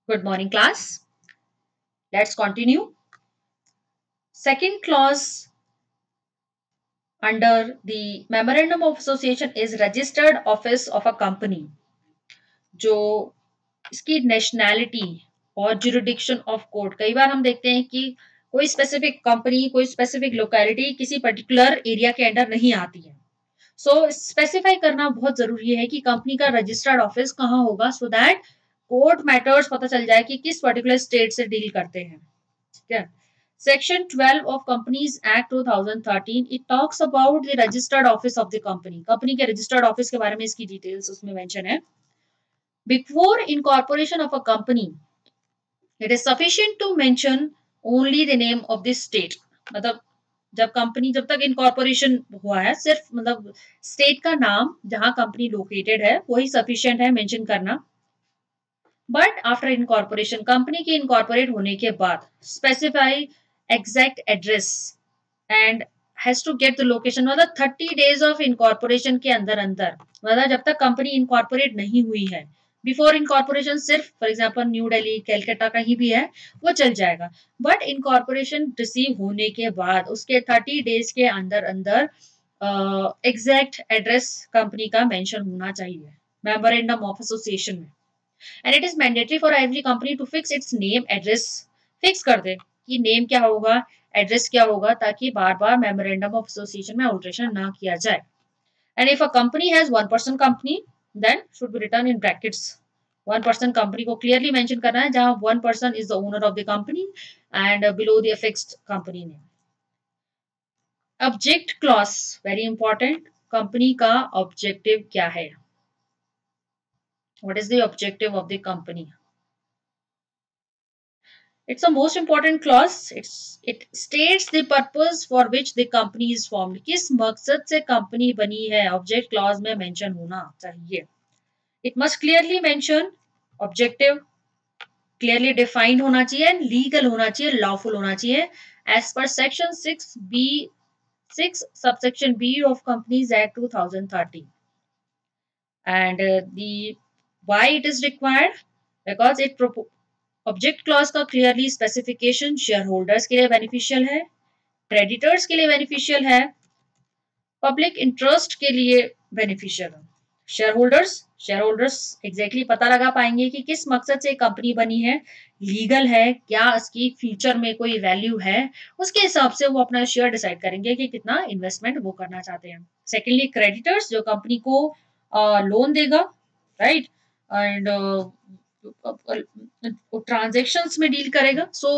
Good morning, class. Let's continue. Second clause under the Memorandum of Association is registered office of a company. जो इसकी nationality और jurisdiction of court, कई बार हम देखते हैं कि कोई स्पेसिफिक कंपनी, कोई स्पेसिफिक लोकेलिटी किसी पर्टिकुलर एरिया के अंडर नहीं आती है. सो स्पेसिफाई करना बहुत जरूरी है कि कंपनी का रजिस्टर्ड ऑफिस कहाँ होगा, सो दैट कोर्ट मैटर्स पता चल जाए कि किस पर्टिकुलर स्टेट से डील करते हैं. ठीक है. Section 12 of Companies Act 2013 it talks about the registered office of the company. Company के रजिस्टर्ड ऑफिस के बारे में इसकी डिटेल्स उसमें मेंशन है. Before incorporation of a company, it is sufficient to mention only the name of the state. मतलब जब company जब तक इनकॉर्पोरेशन हुआ है, सिर्फ मतलब स्टेट का नाम जहां कंपनी लोकेटेड है वही सफिशिएंट है मेंशन करना. बट आफ्टर इनकॉर्पोरेशन, कंपनी के इनकॉर्पोरेट होने के बाद specify exact address and has to get the location. मतलब 30 डेज ऑफ इनकॉर्पोरेशन के अंदर अंदर, मतलब जब तक कंपनी इनकॉर्पोरेट नहीं हुई है, बिफोर इनकॉर्पोरेशन सिर्फ for example new Delhi, Calcutta कहीं भी है वो चल जाएगा. बट इनकॉर्पोरेशन रिसीव होने के बाद उसके 30 डेज के अंदर अंदर एग्जैक्ट एड्रेस कंपनी का मेंशन होना चाहिए मेमोरेंडम ऑफ एसोसिएशन में. And it is mandatory for every company to fix its name address. Fix कर दे कि नेम क्या होगा, एड्रेस क्या होगा, ताकि बार बार मेमोरेंडम ऑफ एसोसिएशन में अल्टरेशन ना किया जाए. And if a company has 1% company, then should be written in brackets. 1% company को क्लियरली मेंशन करना है, जहां 1% is the owner of the company and below the fixed company name. Object clause very important. Company का objective क्या है? What is the objective of the company? It's the most important clause. It states the purpose for which the company is formed. किस मकसद से company बनी है, object clause में mention होना चाहिए. It must clearly mention objective, clearly defined होना चाहिए, and legal होना चाहिए, lawful होना चाहिए, as per section 6 subsection B of Companies Act 2013. And the why it is required, because it object clause का क्लियरली स्पेसिफिकेशन शेयर होल्डर्स के लिए beneficial है, क्रेडिटर्स के लिए बेनिफिशियल है, पब्लिक इंटरेस्ट के लिए बेनिफिशियल है. शेयर होल्डर्स एग्जैक्टली पता लगा पाएंगे कि किस मकसद से कंपनी बनी है, लीगल है, क्या इसकी फ्यूचर में कोई वैल्यू है, उसके हिसाब से वो अपना शेयर डिसाइड करेंगे कि कितना इन्वेस्टमेंट वो करना चाहते हैं. सेकेंडली क्रेडिटर्स, जो कंपनी को लोन देगा, राइट, एंड ट्रांजेक्शंस में डील करेगा. सो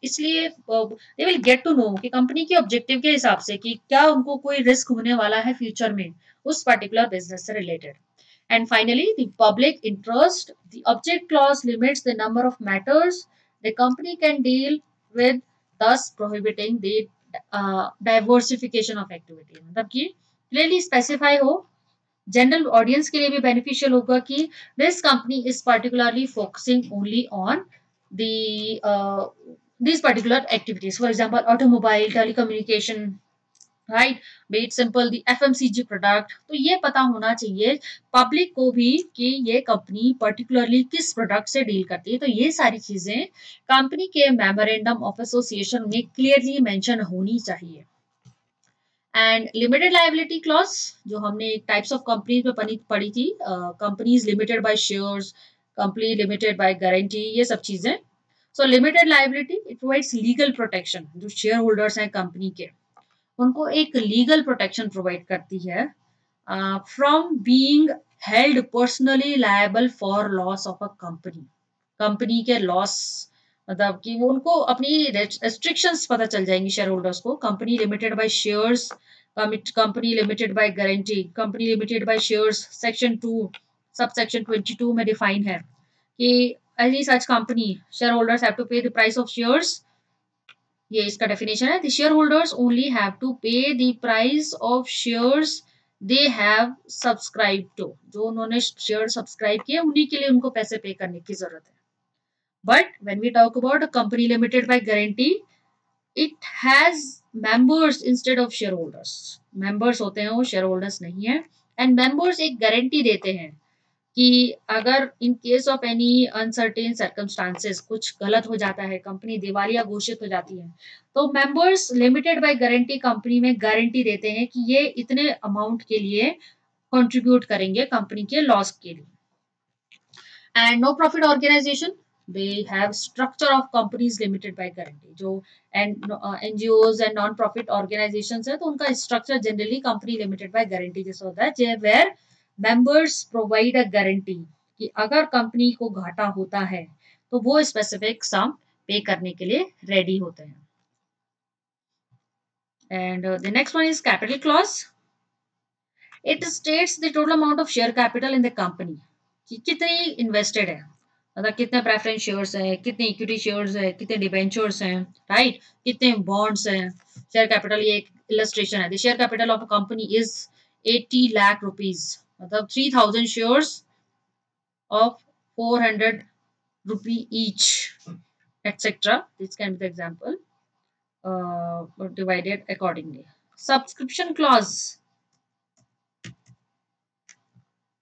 इसलिए they will get to know कि कंपनी के ऑब्जेक्टिव के हिसाब से कि क्या उनको कोई रिस्क होने वाला है फ्यूचर में उस पर्टिकुलर बिजनेस से related. And finally the public interest. The object clause limits the number of matters the company can deal with, thus prohibiting the diversification of activity. मतलब कि क्लियरली स्पेसिफाई हो, general audience के लिए भी beneficial होगा कि this company is particularly focusing only on these particular activities. For example, automobile, telecommunication, right, be it simple the FMCG product. तो ये पता होना चाहिए पब्लिक को भी कि ये कंपनी पर्टिकुलरली किस प्रोडक्ट से डील करती है. तो ये सारी चीजें कंपनी के मेमोरेंडम ऑफ एसोसिएशन में क्लियरली मेंशन होनी चाहिए. एंड लिमिटेड लाइबिलिटी क्लॉज, जो हमने टाइप्स ऑफ कंपनीज में पढ़ी थी, companies limited by shares, company limited by guarantee, ये सब चीजें. सो limited liability it provides legal protection. जो शेयर होल्डर्स हैं कंपनी के, उनको एक लीगल प्रोटेक्शन प्रोवाइड करती है from being held personally liable for loss of a company. Company के लॉस मतलब कि वो उनको अपनी रेस्ट्रिक्शंस पता चल जाएंगी शेयर होल्डर्स को. Company limited by shares, company limited by guarantee, company limited bye shares section 2 sub section 22 में डिफाइन है कि any such company share holders have to pay the price of shares. ये इसका definition है. The share holders only have to pay the price of shares they have subscribe to. जो उन्होंने share subscribe किए उन्हीं के लिए उनको पैसे पे करने की जरूरत है. But when we talk about a company limited by guarantee, it has members instead of shareholders. Members होते हैं वो shareholders नहीं है. And members एक guarantee देते हैं कि अगर in case of any uncertain circumstances कुछ गलत हो जाता है, कंपनी दिवालिया घोषित हो जाती है, तो members limited by guarantee company में गारंटी देते हैं कि ये इतने अमाउंट के लिए कंट्रीब्यूट करेंगे कंपनी के लॉस के लिए. And no profit organisation, they have structure of companies limited by guarantee. जो and NGOs and non profit organisations है, तो उनका structure generally company limited by guarantee जैसा होता है, where members provide a guarantee कि अगर कंपनी को घाटा होता है तो वो स्पेसिफिक सम पे करने के लिए रेडी होते हैं. And the next one is capital clause. It states the total amount of share capital in the company कि कितनी इन्वेस्टेड है, मतलब कितने प्रेफरेंस शेयर्स हैं, कितने इक्विटी शेयर्स हैं, कितने डिबेंचर्स हैं, राइट, कितने बॉन्ड्स हैं. शेयर कैपिटल ये एक इलस्ट्रेशन है. The share capital of a company is 80 lakh rupees, मतलब 3000 shares of 400 rupee each, etc. This can be the example, divided accordingly. Subscription clause.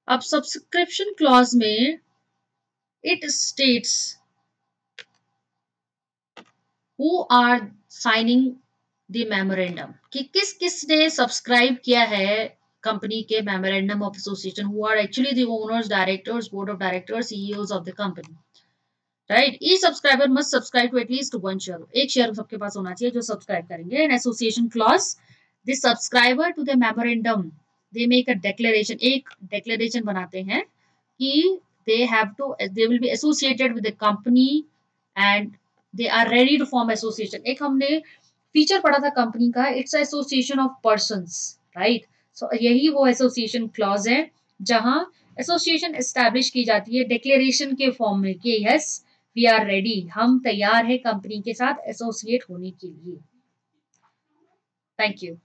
अब सब्सक्रिप्शन क्लॉज में it states who are signing the memorandum कि किस किस ने subscribe किया है company के memorandum of association, who are actually the owners, directors, board of directors, CEOs of the company. Right, each subscriber must subscribe to at least 1 share. एक share सबके पास होना चाहिए जो सब्सक्राइब करेंगे. An association clause, the subscriber to the memorandum, they make a declaration, एक declaration बनाते हैं कि they will be associated with the company and they are ready to form association. एक हमने फीचर पढ़ा था कंपनी का, it's association of persons, right. So यही वो एसोसिएशन क्लॉज है जहां एसोसिएशन एस्टैब्लिश की जाती है डिक्लेरेशन के फॉर्म में कि यस वी आर रेडी, हम तैयार है कंपनी के साथ एसोसिएट होने के लिए. Thank you.